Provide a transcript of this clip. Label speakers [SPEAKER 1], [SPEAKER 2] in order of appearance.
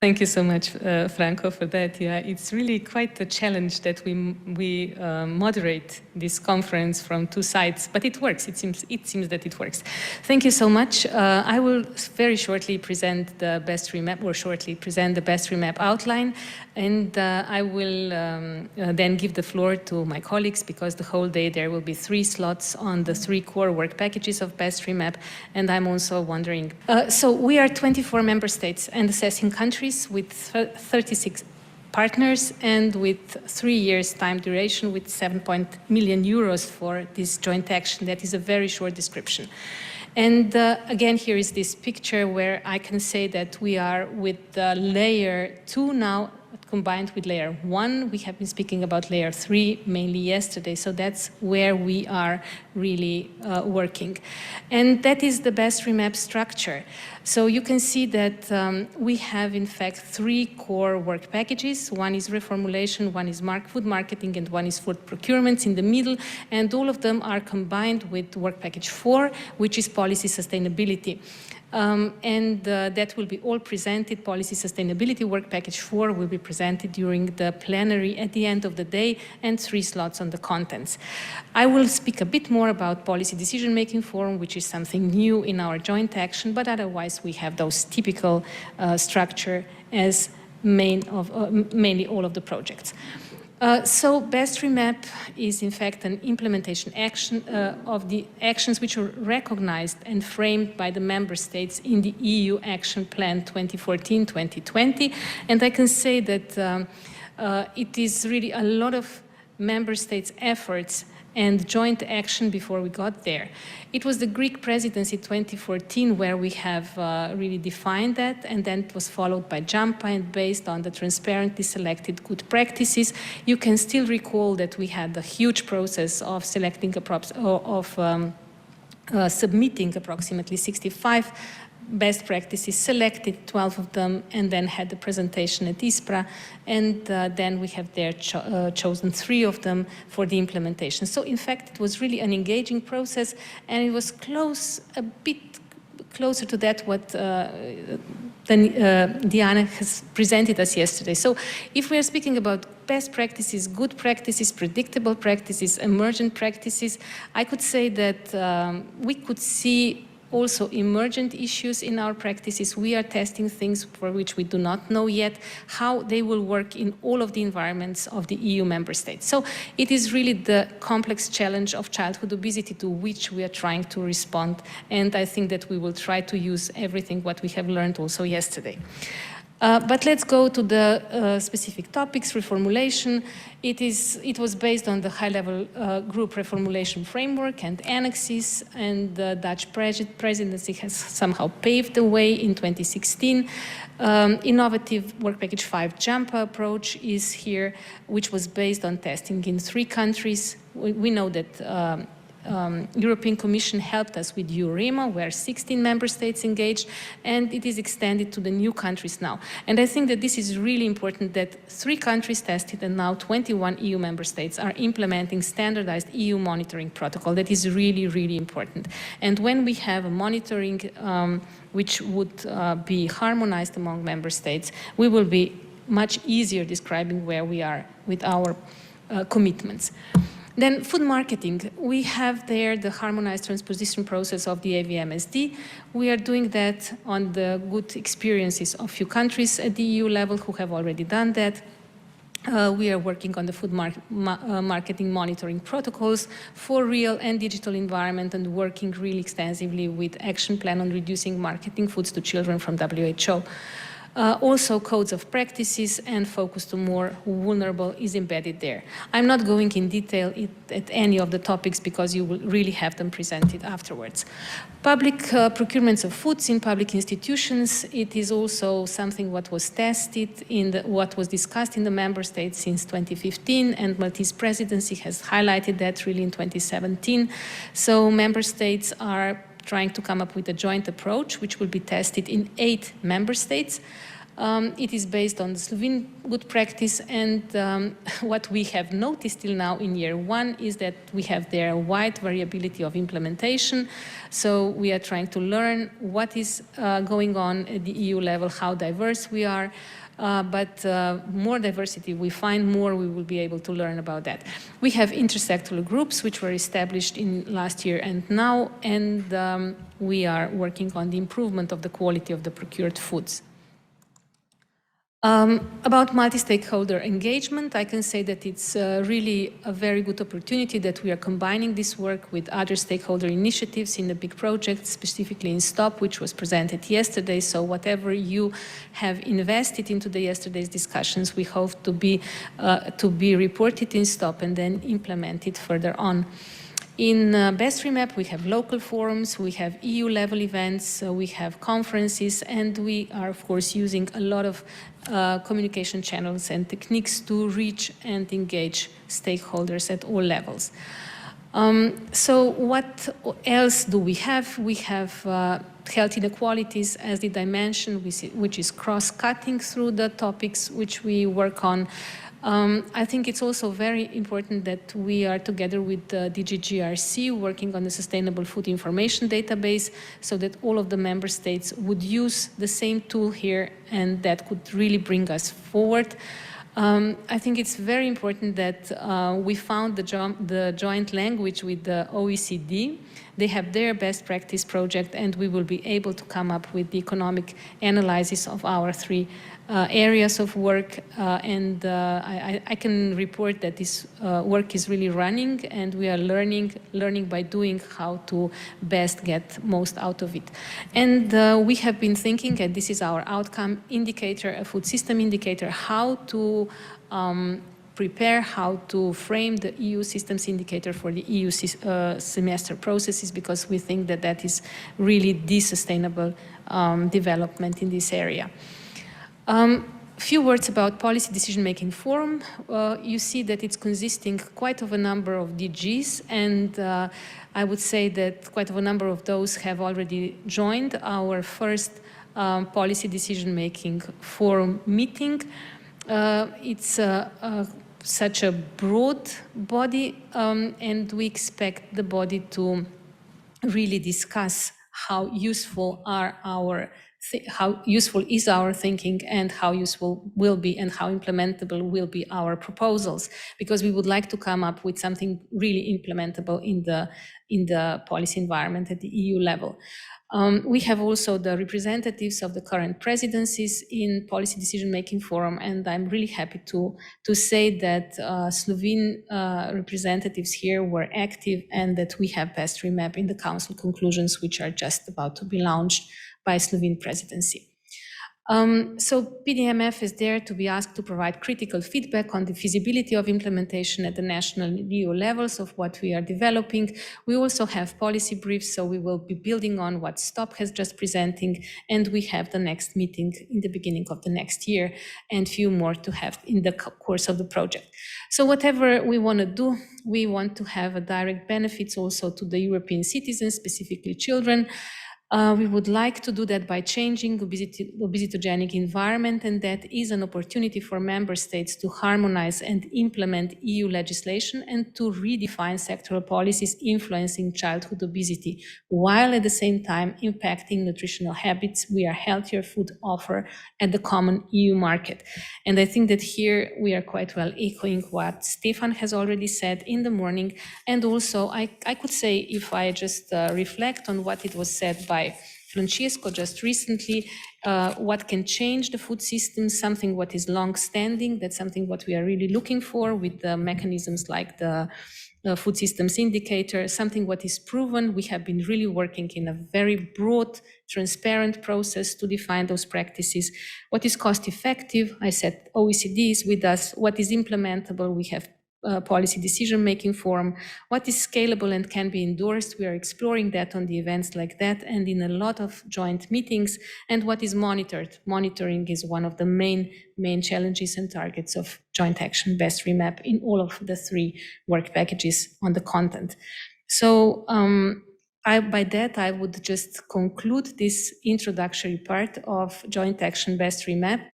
[SPEAKER 1] Thank you so much, Franco, for that. Yeah, it's really quite a challenge that we moderate this conference from two sides, but it works. It seems that it works. Thank you so much. I will very shortly present the Best-ReMaP, or shortly present the Best-ReMaP outline, and I will then give the floor to my colleagues, because the whole day there will be 3 slots on the 3 core work packages of Best-ReMaP, and I'm also wondering. So we are 24 member states and assessing countries with 36 partners and with 3 years time duration with 7 million euros for this joint action. That is a very short description. And again, here is this picture where I can say that we are with layer 2 now, combined with layer 1. We have been speaking about layer 3 mainly yesterday, so that's where we are really working. And that is the Best-ReMaP structure. So you can see that we have in fact 3 core work packages. One is reformulation, one is food marketing, and one is food procurement in the middle, and all of them are combined with work package 4, which is policy sustainability. That will be all presented. Policy sustainability work package 4 will be presented during the plenary at the end of the day, and 3 slots on the contents. I will speak a bit more about policy decision-making forum, which is something new in our joint action, but otherwise we have those typical structure as mainly all of the projects. So Best-ReMaP is in fact an implementation action of the actions which are recognized and framed by the member states in the EU Action Plan 2014-2020. And I can say that it is really a lot of member states' efforts and joint action before we got there. It was the Greek presidency 2014 where we have really defined that, and then it was followed by JAMPA, and based on the transparently selected good practices. You can still recall that we had a huge process of selecting submitting approximately 65 best practices, selected 12 of them, and then had the presentation at ISPRA, and then we have there chosen 3 of them for the implementation. So in fact, it was really an engaging process, and it was a bit closer to that what Diana has presented us yesterday. So if we are speaking about best practices, good practices, predictable practices, emergent practices, I could say that we could see also emergent issues in our practices. We are testing things for which we do not know yet how they will work in all of the environments of the EU member states. So it is really the complex challenge of childhood obesity to which we are trying to respond. And I think that we will try to use everything what we have learned also yesterday. But let's go to the specific topics. Reformulation. It was based on the high-level group reformulation framework and annexes, and the Dutch presidency has somehow paved the way in 2016. Innovative Work Package 5 JAMPA approach is here, which was based on testing in 3 countries. We know that European Commission helped us with EUREMA, where 16 member states engaged, and it is extended to the new countries now. And I think that this is really important, that 3 countries tested and now 21 EU member states are implementing standardized EU monitoring protocol. That is really, really important. And when we have a monitoring which would be harmonized among member states, we will be much easier describing where we are with our commitments. Then food marketing, we have there the harmonized transposition process of the AVMSD. We are doing that on the good experiences of few countries at the EU level who have already done that. We are working on the food marketing monitoring protocols for real and digital environment, and working really extensively with action plan on reducing marketing foods to children from WHO. Also, codes of practices and focus to more vulnerable is embedded there. I'm not going in detail at any of the topics because you will really have them presented afterwards. Public procurements of foods in public institutions, it is also something what was tested in what was discussed in the member states since 2015, and Maltese presidency has highlighted that really in 2017. So member states are trying to come up with a joint approach which will be tested in 8 member states. It is based on the Slovene good practice, and what we have noticed till now in year 1 is that we have there a wide variability of implementation. So we are trying to learn what is going on at the EU level, how diverse we are. But more diversity we find, more we will be able to learn about that. We have intersectoral groups which were established in last year and now, and we are working on the improvement of the quality of the procured foods. About multi-stakeholder engagement, I can say that it's really a very good opportunity that we are combining this work with other stakeholder initiatives in the big project, specifically in STOP, which was presented yesterday. So whatever you have invested into yesterday's discussions, we hope to be reported in STOP and then implemented further on. In Best-ReMaP, we have local forums, we have EU-level events, we have conferences, and we are, of course, using a lot of communication channels and techniques to reach and engage stakeholders at all levels. So what else do we have? We have health inequalities as the dimension, which is cross-cutting through the topics which we work on. I think it's also very important that we are together with the DGGRC working on the Sustainable Food Information Database so that all of the member states would use the same tool here, and that could really bring us forward. I think it's very important that we found the joint language with the OECD. They have their best practice project, and we will be able to come up with the economic analysis of our 3 areas of work. I can report that this work is really running, and we are learning by doing how to best get most out of it. And we have been thinking, and this is our outcome indicator, a food system indicator, how to prepare, how to frame the EU systems indicator for the EU semester processes, because we think that that is really the sustainable development in this area. Few words about Policy Decision-Making Forum. You see that it's consisting quite of a number of DGs, and I would say that quite of a number of those have already joined our first Policy Decision-Making Forum meeting. It's such a broad body, and we expect the body to really discuss how useful is our thinking, and how useful will be and how implementable will be our proposals, because we would like to come up with something really implementable in the policy environment at the EU level. We have also the representatives of the current presidencies in Policy Decision-Making Forum, and I'm really happy to say that Slovene representatives here were active, and that we have Best-ReMaP in the Council conclusions, which are just about to be launched by Slovene presidency. So PDMF is there to be asked to provide critical feedback on the feasibility of implementation at the national and EU levels of what we are developing. We also have policy briefs, so we will be building on what STOP has just presenting, and we have the next meeting in the beginning of the next year, and few more to have in the course of the project. So whatever we want to do, we want to have a direct benefits also to the European citizens, specifically children. We would like to do that by changing obesitogenic environment, and that is an opportunity for member states to harmonize and implement EU legislation and to redefine sectoral policies influencing childhood obesity, while at the same time impacting nutritional habits we are healthier food offer at the common EU market. And I think that here we are quite well echoing what Stefan has already said in the morning. And also I could say, if I just reflect on what it was said by Francesco just recently, what can change the food system, something what is long-standing, that's something what we are really looking for with the mechanisms like the food systems indicator, something what is proven. We have been really working in a very broad, transparent process to define those practices. What is cost-effective? I said OECD is with us. What is implementable? We have Policy Decision-Making Forum. What is scalable and can be endorsed? We are exploring that on the events like that and in a lot of joint meetings. And what is monitored? Monitoring is one of the main challenges and targets of joint action Best-ReMaP in all of the 3 work packages on the content. So by that, I would just conclude this introductory part of joint action Best-ReMaP.